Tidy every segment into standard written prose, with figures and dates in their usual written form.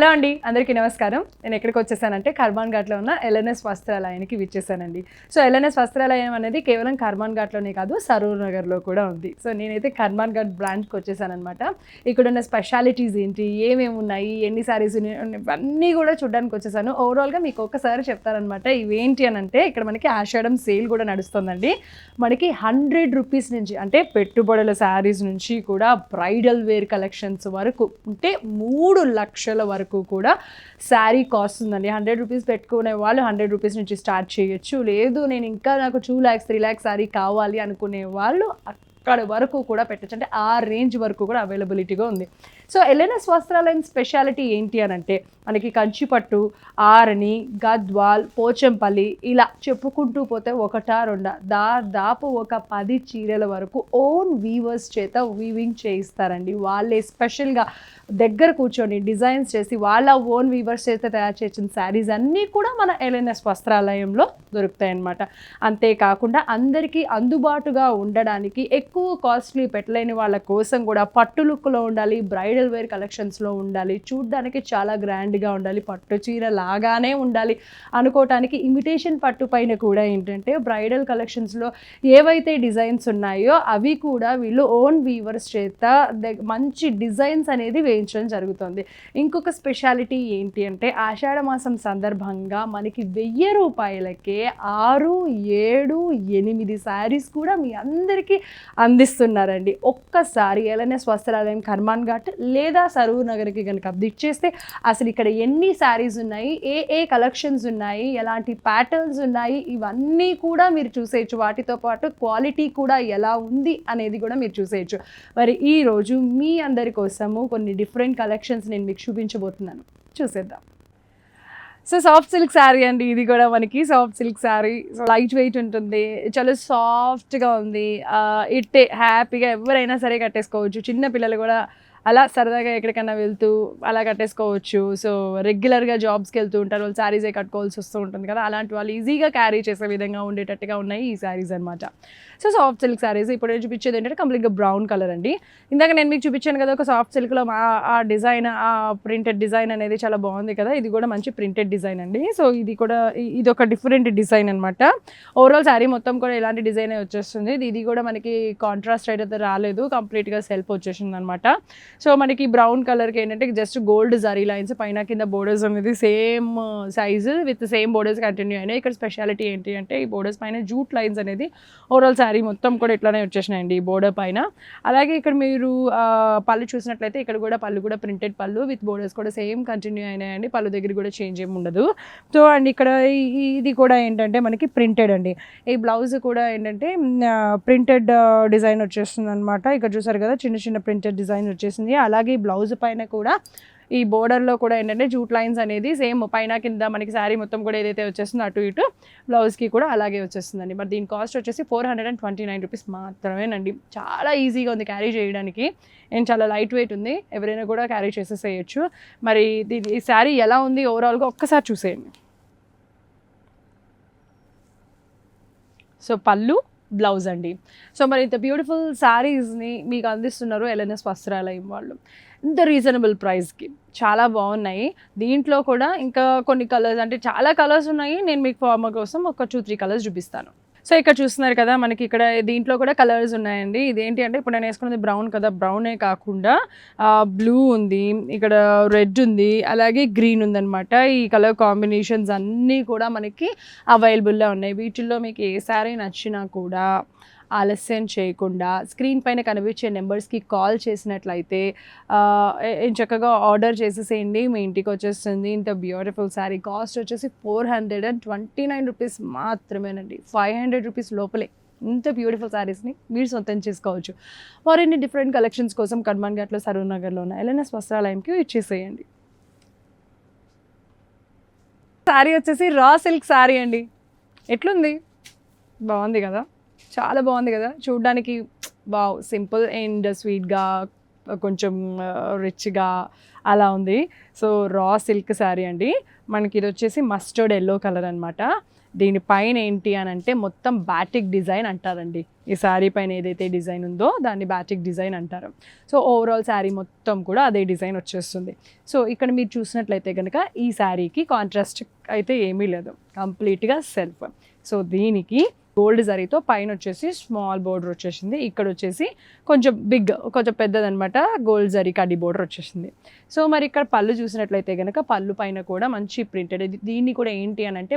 Hello అండి, అందరికీ నమస్కారం. నేను ఎక్కడికి వచ్చేసానంటే కర్మాన్ ఘాట్లో ఉన్న ఎల్ఎన్ఎస్ వస్త్రాలయానికి విచ్చేసానండి. సో ఎల్ఎన్ఎస్ వస్త్రాలయం అనేది కేవలం కర్మాన్ ఘాట్లోనే కాదు, సరూర్ నగర్లో కూడా ఉంది. సో నేనైతే కర్మాన్ ఘాట్ బ్రాంచ్కి వచ్చేసానమాట. ఇక్కడ ఉన్న స్పెషాలిటీస్ ఏంటి, ఏమేమి ఉన్నాయి, ఎన్ని సారీస్ ఇవన్నీ కూడా చూడడానికి వచ్చేసాను. ఓవరాల్గా మీకు ఒక్కసారి చెప్తారనమాట. ఇవేంటి అని అంటే, ఇక్కడ మనకి ఆషాఢం సేల్ కూడా నడుస్తుందండి. మనకి 100 రూపీస్ నుంచి, అంటే పెట్టుబడుల శారీస్ నుంచి కూడా బ్రైడల్ వేర్ కలెక్షన్స్ వరకు, అంటే 3 లక్షల వరకు కూడా శారీ కాస్ట్ ఉందండి. 100 రూపీస్ పెట్టుకునే వాళ్ళు 100 రూపీస్ నుంచి స్టార్ట్ చేయొచ్చు. లేదు నేను ఇంకా నాకు 2 lakhs 3 lakhs శారీ కావాలి అనుకునే వాళ్ళు అక్కడ వరకు కూడా పెట్టచ్చు. అంటే ఆ రేంజ్ వరకు కూడా అవైలబిలిటీగా ఉంది. సో ఎల్ఎన్ఎస్ వస్త్రాలయం స్పెషాలిటీ ఏంటి అని అంటే, మనకి కంచిపట్టు, ఆరణి, గద్వాల్, పోచంపల్లి ఇలా చెప్పుకుంటూ పోతే ఒకటా రెండా దాదాపు ఒక 10 చీరల వరకు ఓన్ వీవర్స్ చేత వీవింగ్ చేయిస్తారండి. వాళ్ళే స్పెషల్గా దగ్గర కూర్చొని డిజైన్స్ చేసి వాళ్ళ ఓన్ వీవర్స్ చేత తయారు చేసిన శారీస్ అన్నీ కూడా మన ఎల్ఎన్ఎస్ వస్త్రాలయంలో దొరుకుతాయి అన్నమాట. అంతేకాకుండా అందరికీ అందుబాటుగా ఉండడానికి, ఎక్కువ కాస్ట్లీ పెట్టలేని వాళ్ళ కోసం కూడా పట్టు లుక్లో ఉండాలి, బ్రైడల్ వేర్ కలెక్షన్స్లో ఉండాలి, చూడ్డానికి చాలా గ్రాండ్గా ఉండాలి, పట్టు చీర లాగానే ఉండాలి అనుకోవటానికి ఇమిటేషన్ పట్టు పైన కూడా ఏంటంటే బ్రైడల్ కలెక్షన్స్లో ఏవైతే డిజైన్స్ ఉన్నాయో అవి కూడా వీళ్ళు ఓన్ వీవర్స్ చేత మంచి డిజైన్స్ అనేది వేయించడం జరుగుతుంది. ఇంకొక స్పెషాలిటీ ఏంటి అంటే, ఆషాఢ మాసం సందర్భంగా మనకి 1000 రూపాయలకే 6, 7, 8 శారీస్ కూడా మీ అందరికీ అందిస్తున్నారండి. ఒక్కసారి ఎల్ఎన్ఎస్ వస్త్రాలయం కర్మాన్ ఘాట్ లేదా సరూర్ నగర్కి కనుక విజిట్ చేస్తే అసలు ఇక్కడ ఎన్ని శారీస్ ఉన్నాయి, ఏ కలెక్షన్స్ ఉన్నాయి, ఎలాంటి ప్యాటర్న్స్ ఉన్నాయి, ఇవన్నీ కూడా మీరు చూసేయచ్చు. వాటితో పాటు క్వాలిటీ కూడా ఎలా ఉంది అనేది కూడా మీరు చూసేయచ్చు. మరి ఈరోజు మీ అందరి కోసము కొన్ని డిఫరెంట్ కలెక్షన్స్ నేను మీకు చూపించబోతున్నాను. చూసేద్దాం. సో సాఫ్ట్ సిల్క్ శారీ అండి, ఇది కూడా మనకి soft silk sari. So light weight ఉంటుంది, చాలా సాఫ్ట్గా ఉంది. ఇట్టే హ్యాపీగా ఎవరైనా సరే కట్టేసుకోవచ్చు. చిన్న పిల్లలు కూడా అలా సరదాగా ఎక్కడికైనా వెళ్తూ అలా కట్టేసుకోవచ్చు. సో రెగ్యులర్గా జాబ్స్కి వెళ్తూ ఉంటారు, వాళ్ళు శారీసే కట్టుకోవాల్సి వస్తూ ఉంటుంది కదా, అలాంటి వాళ్ళు ఈజీగా క్యారీ చేసే విధంగా ఉండేటట్టుగా ఉన్నాయి ఈ శారీస్ అనమాట. సో సాఫ్ట్ సిల్క్ శారీస్ ఇప్పుడు నేను చూపించేది ఏంటంటే కంప్లీట్గా బ్రౌన్ కలర్ అండి. ఇందాక నేను మీకు చూపించాను కదా ఒక సాఫ్ట్ సిల్క్లో ఆ డిజైన్, ఆ ప్రింటెడ్ డిజైన్ అనేది చాలా బాగుంది కదా. ఇది కూడా మంచి ప్రింటెడ్ డిజైన్ అండి. సో ఇది కూడా ఇది ఒక డిఫరెంట్ డిజైన్ అనమాట. ఓవరాల్ శారీ మొత్తం కూడా ఇలాంటి డిజైన్ వచ్చేస్తుంది. ఇది కూడా మనకి కాంట్రాస్ట్ అయితే రాలేదు, కంప్లీట్గా సెల్ఫ్ వచ్చేసింది అనమాట. సో మనకి బ్రౌన్ కలర్కి ఏంటంటే జస్ట్ గోల్డ్ జరీ లైన్స్, పైన కింద బోర్డర్స్ అనేది same size with same borders continue అయినాయి. ఇక్కడ స్పెషాలిటీ ఏంటి అంటే, ఈ బోర్డర్స్ పైన జూట్ లైన్స్ అనేది ఓవరాల్ శారీ మొత్తం కూడా ఇట్లానే వచ్చేసినాయండి ఈ బోర్డర్ పైన. అలాగే ఇక్కడ మీరు పళ్ళు చూసినట్లయితే ఇక్కడ కూడా పళ్ళు కూడా ప్రింటెడ్ పళ్ళు విత్ బోర్డర్స్ కూడా సేమ్ కంటిన్యూ అయినాయండి. పళ్ళు దగ్గర కూడా చేంజ్ ఏమి ఉండదు. సో అండ్ ఇక్కడ ఇది కూడా ఏంటంటే మనకి ప్రింటెడ్ అండి. ఈ బ్లౌజ్ కూడా ఏంటంటే ప్రింటెడ్ డిజైన్ వచ్చేస్తుంది అనమాట. ఇక్కడ చూసారు కదా చిన్న చిన్న ప్రింటెడ్ డిజైన్ వచ్చేసింది. అలాగే ఈ బ్లౌజ్ పైన కూడా ఈ బోర్డర్లో కూడా ఏంటంటే జూట్ లైన్స్ అనేది సేమ్ పైన కింద మనకి శారీ మొత్తం కూడా ఏదైతే వచ్చేస్తుందో అటు ఇటు బ్లౌజ్కి కూడా అలాగే వచ్చేస్తుందండి. మరి దీని కాస్ట్ వచ్చేసి 429 రూపీస్ మాత్రమేనండి. చాలా ఈజీగా ఉంది క్యారీ చేయడానికి, అండ్ చాలా లైట్ వెయిట్ ఉంది, ఎవరైనా కూడా క్యారీ చేసేసేయచ్చు. మరి ఈ శారీ ఎలా ఉంది ఓవరాల్గా ఒక్కసారి చూసేయండి. సో పళ్ళు, బ్లౌజ్ అండి. సో మరి ఇంత బ్యూటిఫుల్ శారీస్ని మీకు అందిస్తున్నారు ఎల్ఎన్ఎస్ వస్త్రాలయం వాళ్ళు ఇంత రీజనబుల్ ప్రైస్కి. చాలా బాగున్నాయి. దీంట్లో కూడా ఇంకా కొన్ని కలర్స్, అంటే చాలా కలర్స్ ఉన్నాయి. నేను మీకు ఫార్మర్ కోసం ఒక 2-3 కలర్స్ చూపిస్తాను. సో ఇక్కడ చూస్తున్నారు కదా మనకి ఇక్కడ దీంట్లో కూడా కలర్స్ ఉన్నాయండి. ఇదేంటి అంటే ఇప్పుడు నేను వేసుకున్నది బ్రౌన్ కదా, బ్రౌనే కాకుండా బ్లూ ఉంది, ఇక్కడ రెడ్ ఉంది, అలాగే గ్రీన్ ఉందన్నమాట. ఈ కలర్ కాంబినేషన్స్ అన్నీ కూడా మనకి అవైలబుల్లో ఉన్నాయి. వీటిల్లో మీకు ఏ శారీ నచ్చినా కూడా ఆలస్యం చేయకుండా స్క్రీన్ పైన కనిపించే నెంబర్స్కి కాల్ చేసినట్లయితే చక్కగా ఆర్డర్ చేసేసేయండి, మీ ఇంటికి వచ్చేస్తుంది. ఇంత బ్యూటిఫుల్ శారీ కాస్ట్ వచ్చేసి 429 రూపీస్ మాత్రమేనండి. 500 రూపీస్ లోపలే ఇంత బ్యూటిఫుల్ శారీస్ని మీరు సొంతం చేసుకోవచ్చు. మరిన్ని డిఫరెంట్ కలెక్షన్స్ కోసం కర్మాన్ ఘాట్లో సరూర్ నగర్లో ఉన్న ఎల్ఎన్ఎస్ వస్త్రాలయంకి ఇచ్చేసేయండి. శారీ వచ్చేసి రా సిల్క్ శారీ అండి. ఎట్లుంది, బాగుంది కదా, చాలా బాగుంది కదా. చూడ్డానికి బావ్ సింపుల్ అండ్ స్వీట్గా కొంచెం రిచ్గా అలా ఉంది. సో రా సిల్క్ శారీ అండి. మనకి ఇది వచ్చేసి మస్టర్డ్ ఎల్లో కలర్ అనమాట. దీనిపైన ఏంటి అని అంటే మొత్తం బాటిక్ డిజైన్ అంటారండి. ఈ శారీ పైన ఏదైతే డిజైన్ ఉందో దాన్ని బాటిక్ డిజైన్ అంటారు. సో ఓవరాల్ శారీ మొత్తం కూడా అదే డిజైన్ వచ్చేస్తుంది. సో ఇక్కడ మీరు చూసినట్లయితే కనుక ఈ శారీకి కాంట్రాస్ట్ అయితే ఏమీ లేదు, కంప్లీట్గా సెల్ఫ్. సో దీనికి గోల్డ్ జరీతో పైన వచ్చేసి స్మాల్ బోర్డర్ వచ్చేసింది, ఇక్కడ వచ్చేసి కొంచెం కొంచెం పెద్దదనమాట గోల్డ్ జరీ కడ్డీ బోర్డర్ వచ్చేసింది. సో మరి ఇక్కడ పళ్ళు చూసినట్లయితే కనుక పళ్ళు పైన కూడా మంచి ప్రింటెడ్, దీన్ని కూడా ఏంటి అని అంటే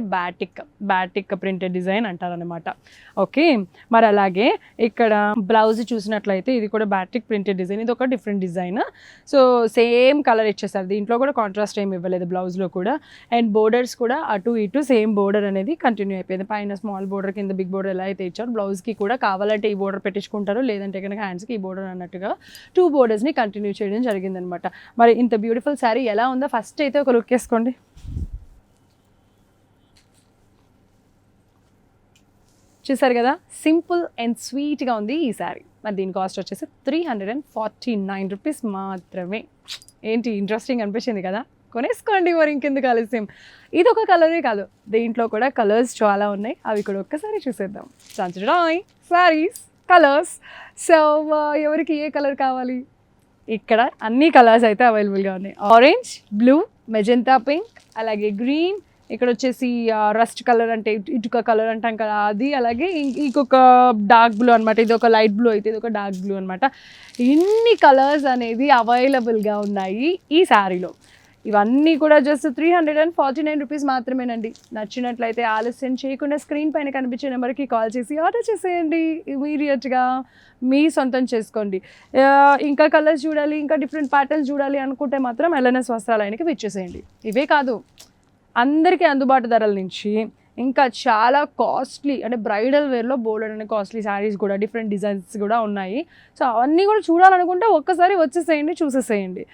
బ్యాటిక్ ప్రింటెడ్ డిజైన్ అంటారనమాట. ఓకే, మరి అలాగే ఇక్కడ బ్లౌజ్ చూసినట్లయితే ఇది కూడా బ్యాటిక్ ప్రింటెడ్ డిజైన్, ఇది ఒక different design. So same colour ఇచ్చేసారు, దీంట్లో కూడా కాంట్రాస్ట్ ఏమి ఇవ్వలేదు బ్లౌజ్లో కూడా. అండ్ బోర్డర్స్ కూడా అటు ఇటు సేమ్ బోర్డర్ అనేది కంటిన్యూ అయిపోయింది, పైన స్మాల్ బోర్డర్ కింద బిగ్ బోర్డర్ ఎలా అయితే ఇచ్చారు, బ్లౌజ్కి కూడా కావాలంటే ఈ బోర్డర్ పెట్టించుకుంటారు, లేదంటే కనుక హ్యాండ్స్కి ఈ బోర్డర్ అన్నట్టుగా 2 బోర్డర్స్ని కంటిన్యూ చేయడం జరిగిందనమాట. మరి ఇంత బ్యూటిఫుల్ శారీ ఎలా ఉందో ఫస్ట్ అయితే ఒక లుక్ వేసుకోండి. చూసారు కదా, సింపుల్ అండ్ స్వీట్గా ఉంది ఈ శారీ. మరి దీని కాస్ట్ వచ్చేసి 349 రూపీస్ మాత్రమే. ఏంటి ఇంట్రెస్టింగ్ అనిపించింది కదా, కొనేసుకోండి మరి ఇంకెందుకు ఆలస్యం. ఇది ఒక కలరే కాదు, దీంట్లో కూడా కలర్స్ చాలా ఉన్నాయి, అవి కూడా ఒక్కసారి చూసేద్దాం. సంచరాయ్ శారీస్ కలర్స్. సో ఎవరికి ఏ కలర్ కావాలి, ఇక్కడ అన్ని కలర్స్ అయితే అవైలబుల్గా ఉన్నాయి. ఆరెంజ్, బ్లూ, మెజెంటా పింక్, అలాగే గ్రీన్, ఇక్కడ వచ్చేసి రస్ట్ కలర్ అంటే ఇటుక కలర్ అంటాం కదా అది, అలాగే ఇంకొక డార్క్ బ్లూ అనమాట, ఇది ఒక లైట్ బ్లూ అయితే ఇది ఒక డార్క్ బ్లూ అనమాట. ఇన్ని కలర్స్ అనేది అవైలబుల్గా ఉన్నాయి ఈ శారీలో. ఇవన్నీ కూడా జస్ట్ 349 రూపీస్ మాత్రమేనండి. నచ్చినట్లయితే ఆలస్యం చేయకుండా స్క్రీన్ పైన కనిపించే నెంబర్కి కాల్ చేసి ఆర్డర్ చేసేయండి, ఇమీడియట్గా మీ సొంతం చేసుకోండి. ఇంకా కలర్స్ చూడాలి, ఇంకా డిఫరెంట్ ప్యాటర్న్స్ చూడాలి అనుకుంటే మాత్రం ఎల్ఎన్ఎస్ వస్త్రాలయానికి విచ్చేసేయండి. ఇవే కాదు, అందరికీ అందుబాటు ధరల నుంచి ఇంకా చాలా కాస్ట్లీ అంటే బ్రైడల్ వేర్లో బోల్డ్ అనే కాస్ట్లీ శారీస్ కూడా డిఫరెంట్ డిజైన్స్ కూడా ఉన్నాయి. సో అవన్నీ కూడా చూడాలనుకుంటే ఒక్కసారి వచ్చేసేయండి, చూసేసేయండి.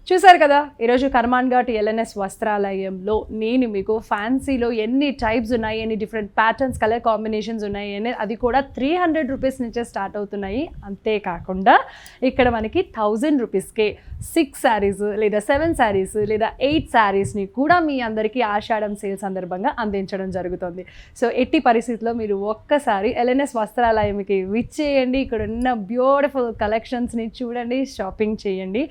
చూసారు కదా, ఈరోజు కర్మాన్ ఘాట్ ఎల్ఎన్ఎస్ వస్త్రాలయంలో నేను మీకు ఫ్యాన్సీలో ఎన్ని టైప్స్ ఉన్నాయి, ఎన్ని డిఫరెంట్ ప్యాటర్న్స్, కలర్ కాంబినేషన్స్ ఉన్నాయి అని, అది కూడా 300 రూపీస్ నుంచే స్టార్ట్ అవుతున్నాయి. అంతేకాకుండా ఇక్కడ మనకి 1000 రూపీస్కే 6 శారీస్ లేదా 7 శారీస్ లేదా 8 శారీస్ని కూడా మీ అందరికీ ఆషాఢం సేల్ సందర్భంగా అందించడం జరుగుతుంది. సో ఎట్టి పరిస్థితుల్లో మీరు ఒక్కసారి ఎల్ఎన్ఎస్ వస్త్రాలయంకి విచ్చేయండి, ఇక్కడ ఉన్న బ్యూటిఫుల్ కలెక్షన్స్ని చూడండి, షాపింగ్ చేయండి.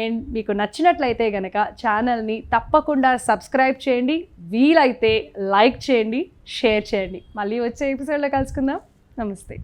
అండ్ మీకు నచ్చినట్లయితే కనుక ఛానల్ని తప్పకుండా సబ్స్క్రైబ్ చేయండి, వీలైతే లైక్ చేయండి, షేర్ చేయండి. మళ్ళీ వచ్చే ఎపిసోడ్లో కలుసుకుందాం. నమస్తే.